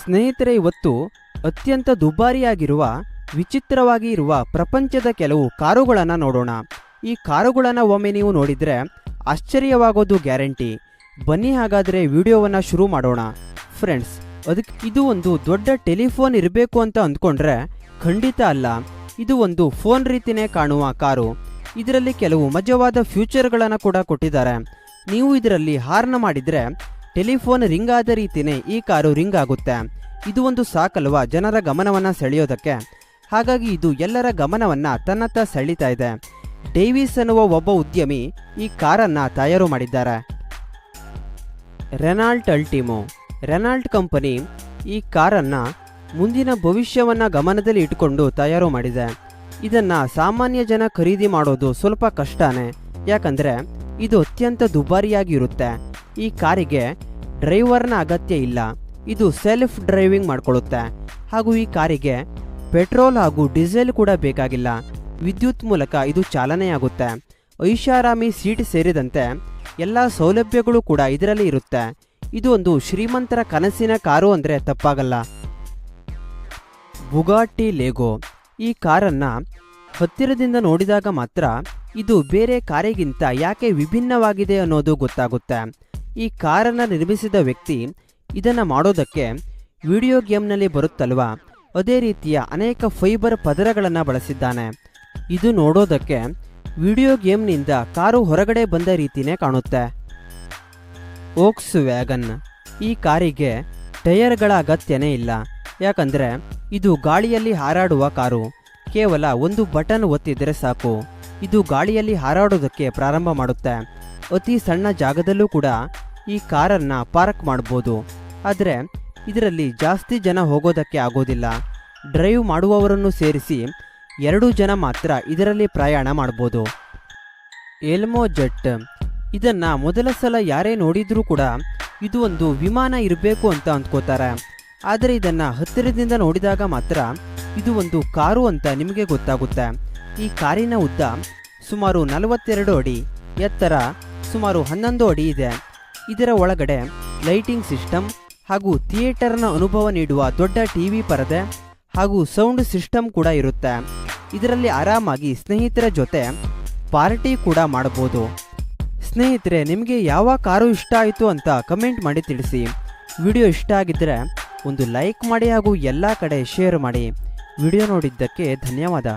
ಸ್ನೇಹಿತರೆ, ಇವತ್ತು ಅತ್ಯಂತ ದುಬಾರಿಯಾಗಿರುವ ವಿಚಿತ್ರವಾಗಿ ಇರುವ ಪ್ರಪಂಚದ ಕೆಲವು ಕಾರುಗಳನ್ನು ನೋಡೋಣ. ಈ ಕಾರುಗಳನ್ನು ಒಮ್ಮೆ ನೀವು ನೋಡಿದರೆ ಆಶ್ಚರ್ಯವಾಗೋದು ಗ್ಯಾರಂಟಿ. ಬನ್ನಿ ಹಾಗಾದರೆ ವಿಡಿಯೋವನ್ನು ಶುರು ಮಾಡೋಣ. ಫ್ರೆಂಡ್ಸ್, ಅದಕ್ಕೆ ಇದು ಒಂದು ದೊಡ್ಡ ಟೆಲಿಫೋನ್ ಇರಬೇಕು ಅಂತ ಅಂದ್ಕೊಂಡ್ರೆ ಖಂಡಿತ ಅಲ್ಲ. ಇದು ಒಂದು ಫೋನ್ ರೀತಿಯೇ ಕಾಣುವ ಕಾರು. ಇದರಲ್ಲಿ ಕೆಲವು ಮಜವಾದ ಫ್ಯೂಚರ್ಗಳನ್ನು ಕೂಡ ಕೊಟ್ಟಿದ್ದಾರೆ. ನೀವು ಇದರಲ್ಲಿ ಹಾರ್ನ್ ಮಾಡಿದರೆ ಟೆಲಿಫೋನ್ ರಿಂಗ್ ಆದ ರೀತಿಯೇ ಈ ಕಾರು ರಿಂಗ್ ಆಗುತ್ತೆ. ಇದು ಒಂದು ಸಾಕಲ್ವಾ ಜನರ ಗಮನವನ್ನು ಸೆಳೆಯೋದಕ್ಕೆ. ಹಾಗಾಗಿ ಇದು ಎಲ್ಲರ ಗಮನವನ್ನು ತನ್ನತ್ತ ಸೆಳೀತಾ ಇದೆ. ಡೇವಿಸ್ ಅನ್ನುವ ಒಬ್ಬ ಉದ್ಯಮಿ ಈ ಕಾರನ್ನು ತಯಾರು ಮಾಡಿದ್ದಾರೆ. ರೆನಾಲ್ಟ್ ಅಲ್ಟಿಮೋ. ರೆನಾಲ್ಟ್ ಕಂಪನಿ ಈ ಕಾರನ್ನು ಮುಂದಿನ ಭವಿಷ್ಯವನ್ನು ಗಮನದಲ್ಲಿ ಇಟ್ಟುಕೊಂಡು ತಯಾರು ಮಾಡಿದೆ. ಇದನ್ನು ಸಾಮಾನ್ಯ ಜನ ಖರೀದಿ ಮಾಡೋದು ಸ್ವಲ್ಪ ಕಷ್ಟನೇ, ಯಾಕಂದರೆ ಇದು ಅತ್ಯಂತ ದುಬಾರಿಯಾಗಿರುತ್ತೆ. ಈ ಕಾರಿಗೆ ಡ್ರೈವರ್ನ ಅಗತ್ಯ ಇಲ್ಲ. ಇದು ಸೆಲ್ಫ್ ಡ್ರೈವಿಂಗ್ ಮಾಡಿಕೊಳ್ಳುತ್ತೆ. ಹಾಗೂ ಈ ಕಾರಿಗೆ ಪೆಟ್ರೋಲ್ ಹಾಗೂ ಡೀಸೆಲ್ ಕೂಡ ಬೇಕಾಗಿಲ್ಲ. ವಿದ್ಯುತ್ ಮೂಲಕ ಇದು ಚಾಲನೆಯಾಗುತ್ತೆ. ಐಷಾರಾಮಿ ಸೀಟ್ ಸೇರಿದಂತೆ ಎಲ್ಲ ಸೌಲಭ್ಯಗಳು ಕೂಡ ಇದರಲ್ಲಿ ಇರುತ್ತೆ. ಇದು ಒಂದು ಶ್ರೀಮಂತರ ಕನಸಿನ ಕಾರು ಅಂದರೆ ತಪ್ಪಾಗಲ್ಲ. Bugatti Lego. ಈ ಕಾರನ್ನು ಹತ್ತಿರದಿಂದ ನೋಡಿದಾಗ ಮಾತ್ರ ಇದು ಬೇರೆ ಕಾರಿಗಿಂತ ಯಾಕೆ ವಿಭಿನ್ನವಾಗಿದೆ ಅನ್ನೋದು ಗೊತ್ತಾಗುತ್ತೆ. ಈ ಕಾರನ್ನು ನಿರ್ಮಿಸಿದ ವ್ಯಕ್ತಿ ಇದನ್ನು ಮಾಡೋದಕ್ಕೆ ವಿಡಿಯೋ ಗೇಮ್ನಲ್ಲಿ ಬರುತ್ತಲ್ವಾ, ಅದೇ ರೀತಿಯ ಅನೇಕ ಫೈಬರ್ ಪದರಗಳನ್ನು ಬಳಸಿದ್ದಾನೆ. ಇದು ನೋಡೋದಕ್ಕೆ ವಿಡಿಯೋ ಗೇಮ್ನಿಂದ ಕಾರು ಹೊರಗಡೆ ಬಂದ ರೀತಿಯೇ ಕಾಣುತ್ತೆ. Volks wagon. ಈ ಕಾರಿಗೆ ಟೈರ್ಗಳ ಅಗತ್ಯನೇ ಇಲ್ಲ, ಯಾಕಂದರೆ ಇದು ಗಾಳಿಯಲ್ಲಿ ಹಾರಾಡುವ ಕಾರು. ಕೇವಲ ಒಂದು ಬಟನ್ ಒತ್ತಿದರೆ ಸಾಕು, ಇದು ಗಾಳಿಯಲ್ಲಿ ಹಾರಾಡೋದಕ್ಕೆ ಪ್ರಾರಂಭ ಮಾಡುತ್ತೆ. ಅತಿ ಸಣ್ಣ ಜಾಗದಲ್ಲೂ ಕೂಡ ಈ ಕಾರನ್ನು ಪಾರ್ಕ್ ಮಾಡ್ಬೋದು. ಆದರೆ ಇದರಲ್ಲಿ ಜಾಸ್ತಿ ಜನ ಹೋಗೋದಕ್ಕೆ ಆಗೋದಿಲ್ಲ. ಡ್ರೈವ್ ಮಾಡುವವರನ್ನು ಸೇರಿಸಿ 2 ಜನ ಮಾತ್ರ ಇದರಲ್ಲಿ ಪ್ರಯಾಣ ಮಾಡ್ಬೋದು. ಎಲ್ಮೋ ಜೆಟ್. ಇದನ್ನು ಮೊದಲ ಸಲ ಯಾರೇ ನೋಡಿದ್ರೂ ಕೂಡ ಇದು ಒಂದು ವಿಮಾನ ಇರಬೇಕು ಅಂತ ಅಂದ್ಕೋತಾರೆ. ಆದರೆ ಇದನ್ನು ಹತ್ತಿರದಿಂದ ನೋಡಿದಾಗ ಮಾತ್ರ ಇದು ಒಂದು ಕಾರು ಅಂತ ನಿಮಗೆ ಗೊತ್ತಾಗುತ್ತೆ. ಈ ಕಾರಿನ ಉದ್ದ ಸುಮಾರು 42 ಅಡಿ, ಎತ್ತರ ಸುಮಾರು 11 ಅಡಿ ಇದೆ. ಇದರ ಒಳಗಡೆ ಲೈಟಿಂಗ್ ಸಿಸ್ಟಮ್ ಹಾಗೂ ಥಿಯೇಟರ್ನ ಅನುಭವ ನೀಡುವ ದೊಡ್ಡ ಟಿವಿ ಪರದೆ ಹಾಗೂ ಸೌಂಡ್ ಸಿಸ್ಟಮ್ ಕೂಡ ಇರುತ್ತೆ. ಇದರಲ್ಲಿ ಆರಾಮಾಗಿ ಸ್ನೇಹಿತರ ಜೊತೆ ಪಾರ್ಟಿ ಕೂಡ ಮಾಡಬಹುದು. ಸ್ನೇಹಿತರೆ, ನಿಮಗೆ ಯಾವ ಕಾರು ಇಷ್ಟ ಆಯಿತು ಅಂತ ಕಮೆಂಟ್ ಮಾಡಿ ತಿಳಿಸಿ. ವಿಡಿಯೋ ಇಷ್ಟ ಆಗಿದ್ದರೆ ಒಂದು ಲೈಕ್ ಮಾಡಿ ಹಾಗೂ ಎಲ್ಲ ಕಡೆ ಶೇರ್ ಮಾಡಿ. ವಿಡಿಯೋ ನೋಡಿದ್ದಕ್ಕೆ ಧನ್ಯವಾದ.